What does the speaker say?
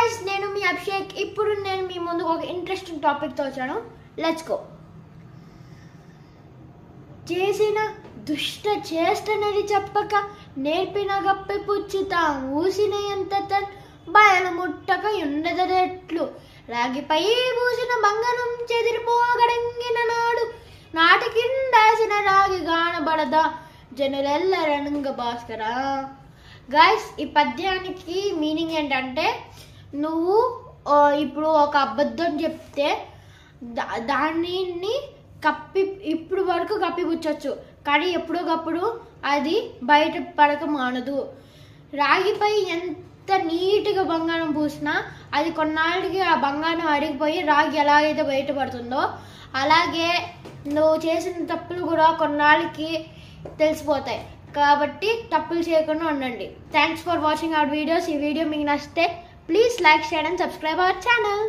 guys, నేను మీ అభిషేక్. ఇప్పుడు నేను మీ ముందు ఒక ఇంట్రెస్టింగ్ టాపిక్ తో వచ్చాను. Let's go. చేసిన దుష్ట చేష్టనని చెప్పక నేర్పిన గప్పి పుచ్చుతా ఊసిన ఎంత బయలు ముట్టక ఉండదట్లు రాగిపై పూసిన బంగారం చెదిరిపోగడంగిన నాడు నాటికిండాసిన రాగి గానబడదా జనులెల్లరణంగ భాస్కరా. గైస్, ఈ పద్యానికి మీనింగ్ ఏంటంటే, నువ్వు ఇప్పుడు ఒక అబద్ధం చెప్తే దానిని ఇప్పుడు వరకు కప్పిపుచ్చచ్చు, కానీ ఎప్పుడోకప్పుడు అది బయట పడక మానదు. రాగిపై ఎంత నీట్గా బంగారం పూసినా అది కొన్నాళ్ళకి ఆ బంగారం అరిగిపోయి రాగి ఎలాగైతే బయటపడుతుందో అలాగే నువ్వు చేసిన తప్పులు కూడా కొన్నాళ్ళకి తెలిసిపోతాయి. కాబట్టి తప్పులు చేయకుండా ఉండండి. Thanks for watching our videos. ఈ వీడియో మీకు నచ్చితే please like, share and subscribe our channel.